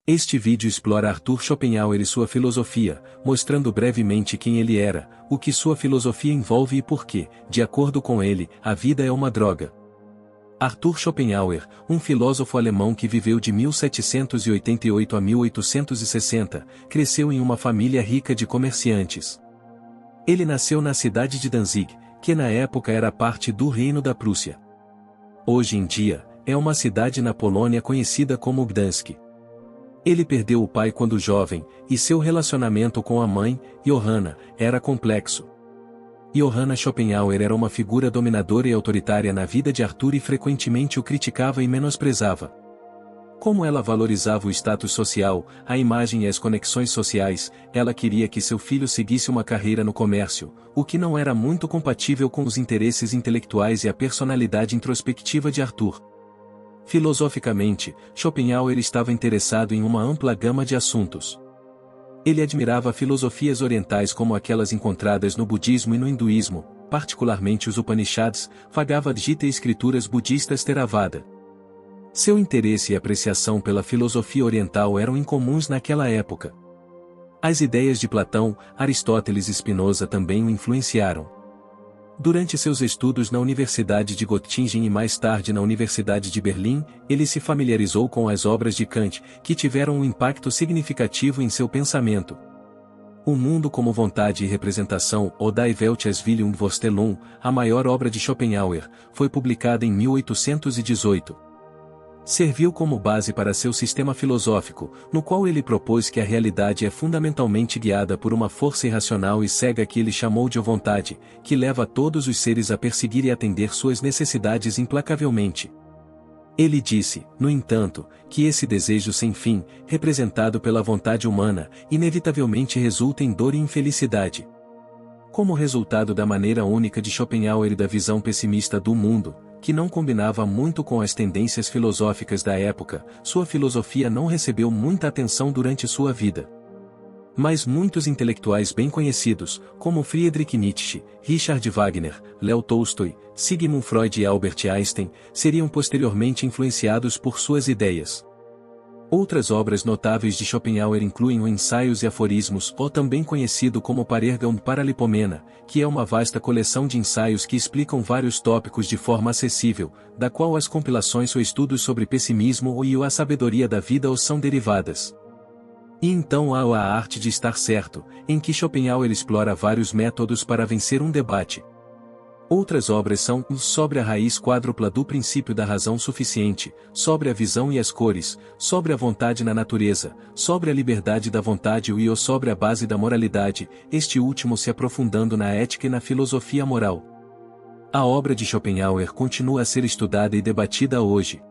Este vídeo explora Arthur Schopenhauer e sua filosofia, mostrando brevemente quem ele era, o que sua filosofia envolve e por que, de acordo com ele, a vida é uma droga. Arthur Schopenhauer, um filósofo alemão que viveu de 1788 a 1860, cresceu em uma família rica de comerciantes. Ele nasceu na cidade de Danzig, que na época era parte do Reino da Prússia. Hoje em dia, é uma cidade na Polônia conhecida como Gdansk. Ele perdeu o pai quando jovem, e seu relacionamento com a mãe, Johanna, era complexo. Johanna Schopenhauer era uma figura dominadora e autoritária na vida de Arthur e frequentemente o criticava e menosprezava. Como ela valorizava o status social, a imagem e as conexões sociais, ela queria que seu filho seguisse uma carreira no comércio, o que não era muito compatível com os interesses intelectuais e a personalidade introspectiva de Arthur. Filosoficamente, Schopenhauer estava interessado em uma ampla gama de assuntos. Ele admirava filosofias orientais como aquelas encontradas no budismo e no hinduísmo, particularmente os Upanishads, Bhagavad Gita e escrituras budistas Theravada. Seu interesse e apreciação pela filosofia oriental eram incomuns naquela época. As ideias de Platão, Aristóteles e Spinoza também o influenciaram. Durante seus estudos na Universidade de Göttingen e mais tarde na Universidade de Berlim, ele se familiarizou com as obras de Kant, que tiveram um impacto significativo em seu pensamento. O Mundo como Vontade e Representação, ou Die Welteswilliungsvorstellung, a maior obra de Schopenhauer, foi publicada em 1818. Serviu como base para seu sistema filosófico, no qual ele propôs que a realidade é fundamentalmente guiada por uma força irracional e cega que ele chamou de vontade, que leva todos os seres a perseguir e atender suas necessidades implacavelmente. Ele disse, no entanto, que esse desejo sem fim, representado pela vontade humana, inevitavelmente resulta em dor e infelicidade. Como resultado da maneira única de Schopenhauer e da visão pessimista do mundo, que não combinava muito com as tendências filosóficas da época, sua filosofia não recebeu muita atenção durante sua vida. Mas muitos intelectuais bem conhecidos, como Friedrich Nietzsche, Richard Wagner, Leo Tolstói, Sigmund Freud e Albert Einstein, seriam posteriormente influenciados por suas ideias. Outras obras notáveis de Schopenhauer incluem o Ensaios e Aforismos, ou também conhecido como Parerga Paralipomena, que é uma vasta coleção de ensaios que explicam vários tópicos de forma acessível, da qual as compilações ou estudos sobre pessimismo e a sabedoria da vida ou são derivadas. E então há a Arte de Estar Certo, em que Schopenhauer explora vários métodos para vencer um debate. Outras obras são Sobre a Raiz Quádrupla do Princípio da Razão Suficiente, Sobre a Visão e as Cores, Sobre a Vontade na Natureza, Sobre a Liberdade da Vontade e Sobre a Base da Moralidade, este último se aprofundando na ética e na filosofia moral. A obra de Schopenhauer continua a ser estudada e debatida hoje.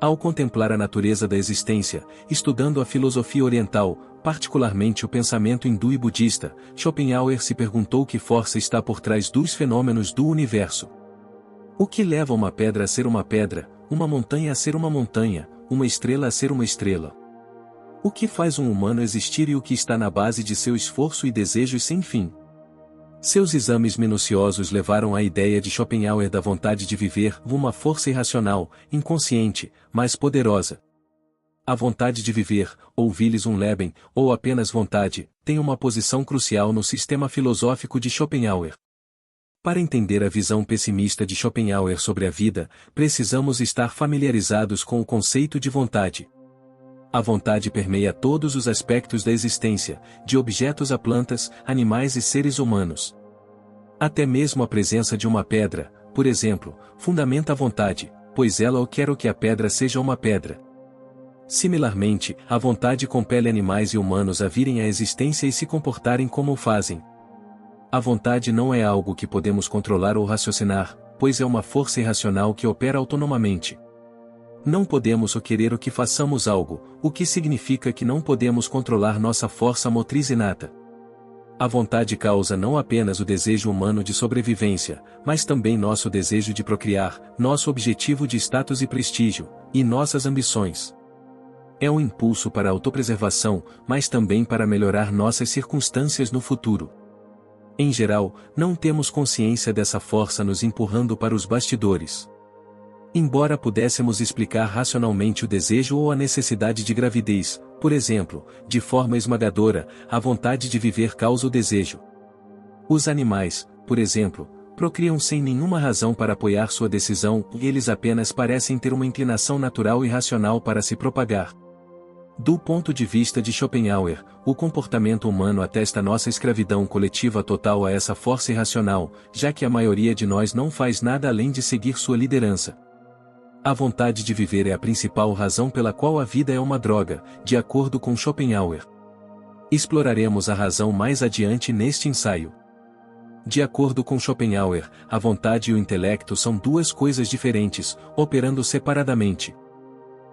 Ao contemplar a natureza da existência, estudando a filosofia oriental, particularmente o pensamento hindu e budista, Schopenhauer se perguntou que força está por trás dos fenômenos do universo. O que leva uma pedra a ser uma pedra, uma montanha a ser uma montanha, uma estrela a ser uma estrela? O que faz um humano existir e o que está na base de seu esforço e desejos sem fim? Seus exames minuciosos levaram à ideia de Schopenhauer da vontade de viver, uma força irracional, inconsciente, mas poderosa. A vontade de viver, ou Willens und Leben, ou apenas vontade, tem uma posição crucial no sistema filosófico de Schopenhauer. Para entender a visão pessimista de Schopenhauer sobre a vida, precisamos estar familiarizados com o conceito de vontade. A vontade permeia todos os aspectos da existência, de objetos a plantas, animais e seres humanos. Até mesmo a presença de uma pedra, por exemplo, fundamenta a vontade, pois ela quer que a pedra seja uma pedra. Similarmente, a vontade compele animais e humanos a virem à existência e se comportarem como o fazem. A vontade não é algo que podemos controlar ou raciocinar, pois é uma força irracional que opera autonomamente. Não podemos querer que façamos algo, o que significa que não podemos controlar nossa força motriz inata. A vontade causa não apenas o desejo humano de sobrevivência, mas também nosso desejo de procriar, nosso objetivo de status e prestígio, e nossas ambições. É um impulso para a autopreservação, mas também para melhorar nossas circunstâncias no futuro. Em geral, não temos consciência dessa força nos empurrando para os bastidores. Embora pudéssemos explicar racionalmente o desejo ou a necessidade de gravidez, Por exemplo, de forma esmagadora, a vontade de viver causa o desejo. Os animais, por exemplo, procriam sem nenhuma razão para apoiar sua decisão, e eles apenas parecem ter uma inclinação natural e racional para se propagar. Do ponto de vista de Schopenhauer, o comportamento humano atesta nossa escravidão coletiva total a essa força irracional, já que a maioria de nós não faz nada além de seguir sua liderança. A vontade de viver é a principal razão pela qual a vida é uma droga, de acordo com Schopenhauer. Exploraremos a razão mais adiante neste ensaio. De acordo com Schopenhauer, a vontade e o intelecto são duas coisas diferentes, operando separadamente.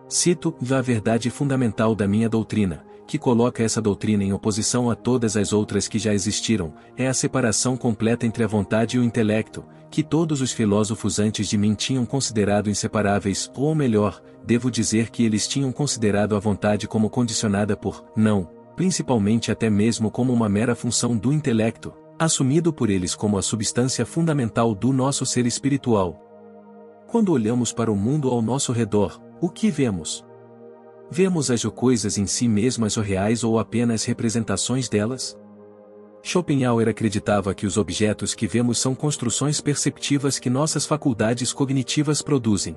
Cito a verdade fundamental da minha doutrina, que coloca essa doutrina em oposição a todas as outras que já existiram, é a separação completa entre a vontade e o intelecto, que todos os filósofos antes de mim tinham considerado inseparáveis, ou melhor, devo dizer que eles tinham considerado a vontade como condicionada por não, principalmente até mesmo como uma mera função do intelecto, assumido por eles como a substância fundamental do nosso ser espiritual. Quando olhamos para o mundo ao nosso redor, o que vemos? Vemos as coisas em si mesmas ou reais ou apenas representações delas? Schopenhauer acreditava que os objetos que vemos são construções perceptivas que nossas faculdades cognitivas produzem.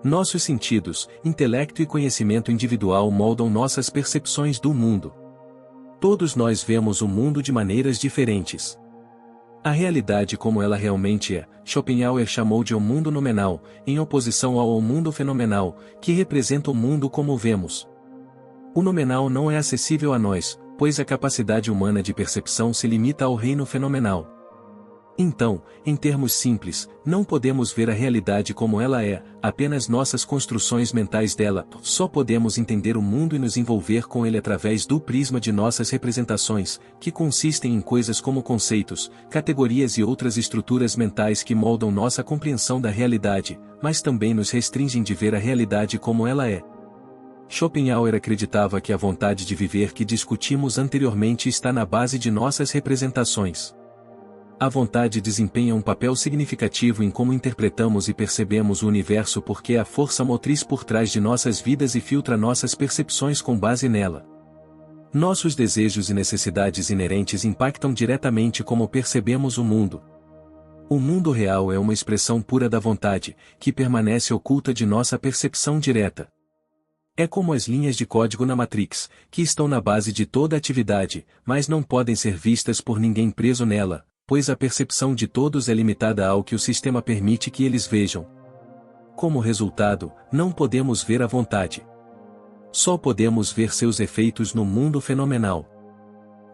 Nossos sentidos, intelecto e conhecimento individual moldam nossas percepções do mundo. Todos nós vemos o mundo de maneiras diferentes. A realidade como ela realmente é, Schopenhauer chamou de o mundo nomenal, em oposição ao mundo fenomenal, que representa o mundo como o vemos. O nomenal não é acessível a nós, pois a capacidade humana de percepção se limita ao reino fenomenal. Então, em termos simples, não podemos ver a realidade como ela é, apenas nossas construções mentais dela, só podemos entender o mundo e nos envolver com ele através do prisma de nossas representações, que consistem em coisas como conceitos, categorias e outras estruturas mentais que moldam nossa compreensão da realidade, mas também nos restringem de ver a realidade como ela é. Schopenhauer acreditava que a vontade de viver que discutimos anteriormente está na base de nossas representações. A vontade desempenha um papel significativo em como interpretamos e percebemos o universo porque é a força motriz por trás de nossas vidas e filtra nossas percepções com base nela. Nossos desejos e necessidades inerentes impactam diretamente como percebemos o mundo. O mundo real é uma expressão pura da vontade, que permanece oculta de nossa percepção direta. É como as linhas de código na Matrix, que estão na base de toda atividade, mas não podem ser vistas por ninguém preso nela, pois a percepção de todos é limitada ao que o sistema permite que eles vejam. Como resultado, não podemos ver a vontade. Só podemos ver seus efeitos no mundo fenomenal.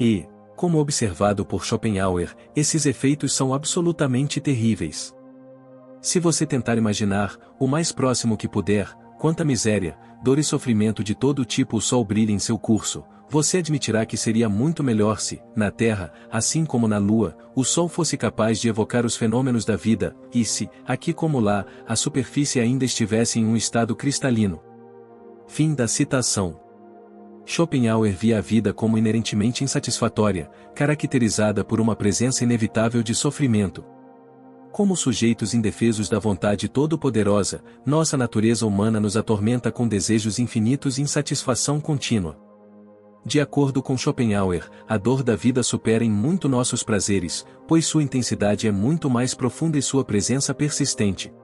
E, como observado por Schopenhauer, esses efeitos são absolutamente terríveis. Se você tentar imaginar, o mais próximo que puder, quanta miséria, dor e sofrimento de todo tipo o sol brilha em seu curso, você admitirá que seria muito melhor se, na Terra, assim como na Lua, o Sol fosse capaz de evocar os fenômenos da vida, e se, aqui como lá, a superfície ainda estivesse em um estado cristalino. Fim da citação. Schopenhauer via a vida como inerentemente insatisfatória, caracterizada por uma presença inevitável de sofrimento. Como sujeitos indefesos da vontade todo-poderosa, nossa natureza humana nos atormenta com desejos infinitos e insatisfação contínua. De acordo com Schopenhauer, a dor da vida supera em muito nossos prazeres, pois sua intensidade é muito mais profunda e sua presença persistente.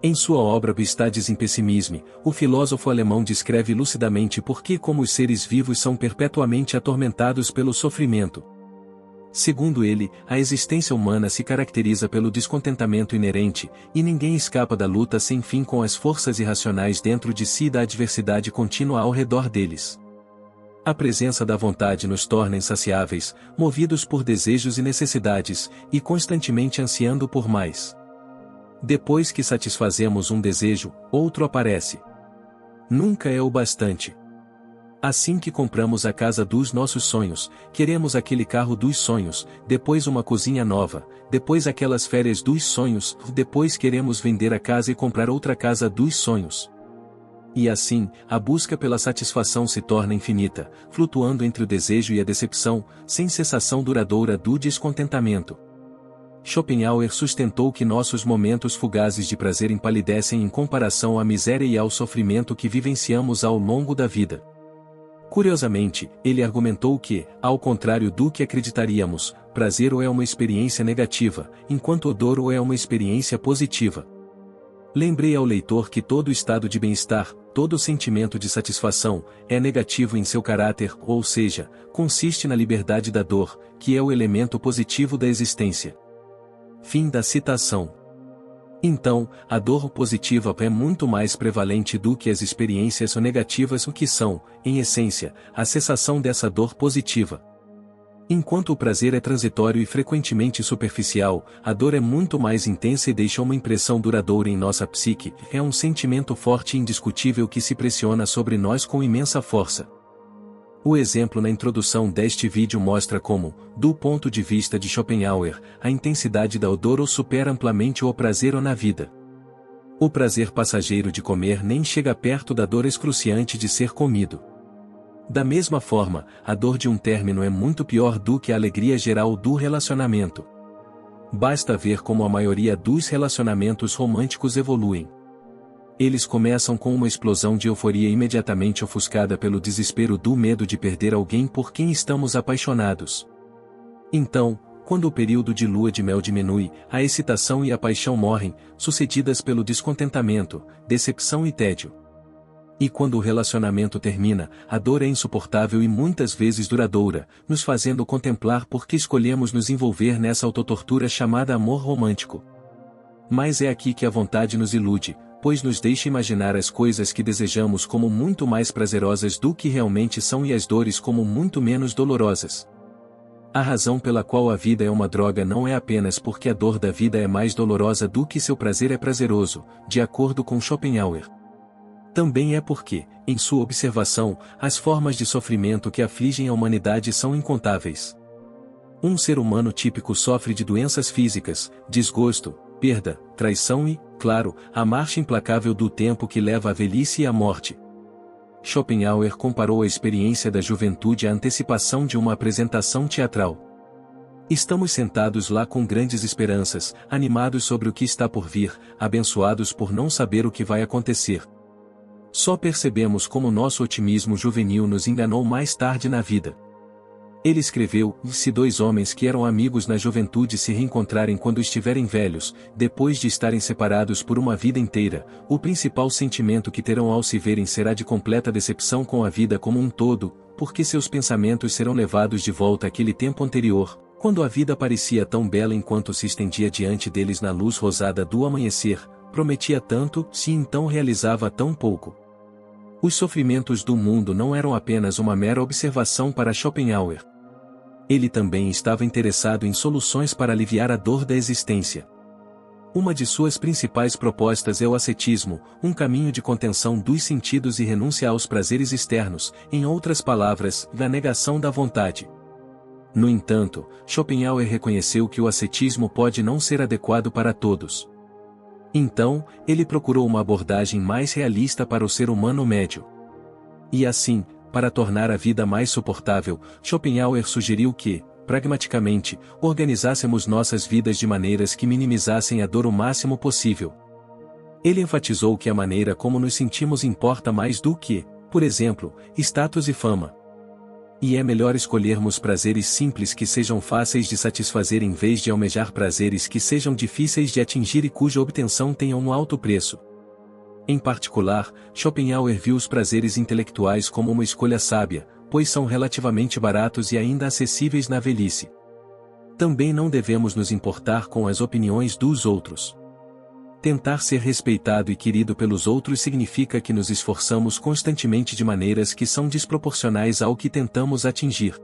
Em sua obra Bistades im Pessimisme, o filósofo alemão descreve lucidamente por que como os seres vivos são perpetuamente atormentados pelo sofrimento. Segundo ele, a existência humana se caracteriza pelo descontentamento inerente, e ninguém escapa da luta sem fim com as forças irracionais dentro de si e da adversidade contínua ao redor deles. A presença da vontade nos torna insaciáveis, movidos por desejos e necessidades, e constantemente ansiando por mais. Depois que satisfazemos um desejo, outro aparece. Nunca é o bastante. Assim que compramos a casa dos nossos sonhos, queremos aquele carro dos sonhos, depois uma cozinha nova, depois aquelas férias dos sonhos, depois queremos vender a casa e comprar outra casa dos sonhos. E assim, a busca pela satisfação se torna infinita, flutuando entre o desejo e a decepção, sem cessação duradoura do descontentamento. Schopenhauer sustentou que nossos momentos fugazes de prazer empalidecem em comparação à miséria e ao sofrimento que vivenciamos ao longo da vida. Curiosamente, ele argumentou que, ao contrário do que acreditaríamos, prazer ou é uma experiência negativa, enquanto dor ou é uma experiência positiva. Lembrei ao leitor que todo estado de bem-estar, todo sentimento de satisfação, é negativo em seu caráter, ou seja, consiste na liberdade da dor, que é o elemento positivo da existência. Fim da citação. Então, a dor positiva é muito mais prevalente do que as experiências negativas, o que são, em essência, a cessação dessa dor positiva. Enquanto o prazer é transitório e frequentemente superficial, a dor é muito mais intensa e deixa uma impressão duradoura em nossa psique, é um sentimento forte e indiscutível que se pressiona sobre nós com imensa força. O exemplo na introdução deste vídeo mostra como, do ponto de vista de Schopenhauer, a intensidade da dor supera amplamente o prazer na vida. O prazer passageiro de comer nem chega perto da dor excruciante de ser comido. Da mesma forma, a dor de um término é muito pior do que a alegria geral do relacionamento. Basta ver como a maioria dos relacionamentos românticos evoluem. Eles começam com uma explosão de euforia imediatamente ofuscada pelo desespero do medo de perder alguém por quem estamos apaixonados. Então, quando o período de lua de mel diminui, a excitação e a paixão morrem, sucedidas pelo descontentamento, decepção e tédio. E quando o relacionamento termina, a dor é insuportável e muitas vezes duradoura, nos fazendo contemplar por que escolhemos nos envolver nessa autotortura chamada amor romântico. Mas é aqui que a vontade nos ilude, pois nos deixa imaginar as coisas que desejamos como muito mais prazerosas do que realmente são e as dores como muito menos dolorosas. A razão pela qual a vida é uma droga não é apenas porque a dor da vida é mais dolorosa do que seu prazer é prazeroso, de acordo com Schopenhauer. Também é porque, em sua observação, as formas de sofrimento que afligem a humanidade são incontáveis. Um ser humano típico sofre de doenças físicas, desgosto, perda, traição e, claro, a marcha implacável do tempo que leva à velhice e à morte. Schopenhauer comparou a experiência da juventude à antecipação de uma apresentação teatral. Estamos sentados lá com grandes esperanças, animados sobre o que está por vir, abençoados por não saber o que vai acontecer. Só percebemos como nosso otimismo juvenil nos enganou mais tarde na vida. Ele escreveu: se dois homens que eram amigos na juventude se reencontrarem quando estiverem velhos, depois de estarem separados por uma vida inteira, o principal sentimento que terão ao se verem será de completa decepção com a vida como um todo, porque seus pensamentos serão levados de volta àquele tempo anterior, quando a vida parecia tão bela enquanto se estendia diante deles na luz rosada do amanhecer, prometia tanto, se então realizava tão pouco. Os sofrimentos do mundo não eram apenas uma mera observação para Schopenhauer. Ele também estava interessado em soluções para aliviar a dor da existência. Uma de suas principais propostas é o ascetismo, um caminho de contenção dos sentidos e renúncia aos prazeres externos, em outras palavras, da negação da vontade. No entanto, Schopenhauer reconheceu que o ascetismo pode não ser adequado para todos. Então, ele procurou uma abordagem mais realista para o ser humano médio. E assim, para tornar a vida mais suportável, Schopenhauer sugeriu que, pragmaticamente, organizássemos nossas vidas de maneiras que minimizassem a dor o máximo possível. Ele enfatizou que a maneira como nos sentimos importa mais do que, por exemplo, status e fama. E é melhor escolhermos prazeres simples que sejam fáceis de satisfazer em vez de almejar prazeres que sejam difíceis de atingir e cuja obtenção tenha um alto preço. Em particular, Schopenhauer viu os prazeres intelectuais como uma escolha sábia, pois são relativamente baratos e ainda acessíveis na velhice. Também não devemos nos importar com as opiniões dos outros. Tentar ser respeitado e querido pelos outros significa que nos esforçamos constantemente de maneiras que são desproporcionais ao que tentamos atingir.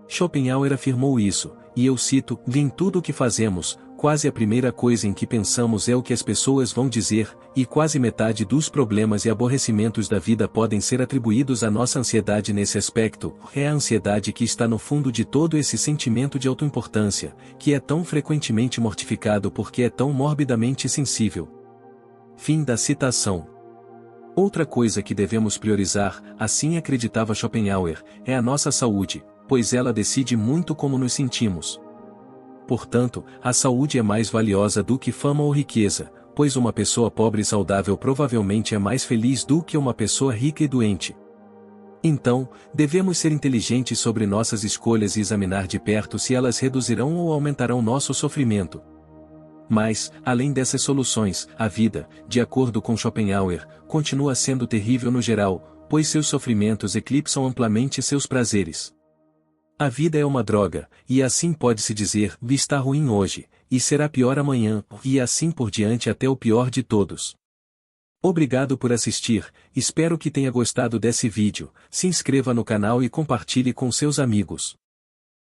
Schopenhauer afirmou isso, e eu cito: em tudo o que fazemos, quase a primeira coisa em que pensamos é o que as pessoas vão dizer, e quase metade dos problemas e aborrecimentos da vida podem ser atribuídos à nossa ansiedade nesse aspecto. É a ansiedade que está no fundo de todo esse sentimento de autoimportância, que é tão frequentemente mortificado porque é tão morbidamente sensível. Fim da citação. Outra coisa que devemos priorizar, assim acreditava Schopenhauer, é a nossa saúde, pois ela decide muito como nos sentimos. Portanto, a saúde é mais valiosa do que fama ou riqueza, pois uma pessoa pobre e saudável provavelmente é mais feliz do que uma pessoa rica e doente. Então, devemos ser inteligentes sobre nossas escolhas e examinar de perto se elas reduzirão ou aumentarão nosso sofrimento. Mas, além dessas soluções, a vida, de acordo com Schopenhauer, continua sendo terrível no geral, pois seus sofrimentos eclipsam amplamente seus prazeres. A vida é uma droga, e assim pode-se dizer, está ruim hoje, e será pior amanhã, e assim por diante até o pior de todos. Obrigado por assistir, espero que tenha gostado desse vídeo, se inscreva no canal e compartilhe com seus amigos.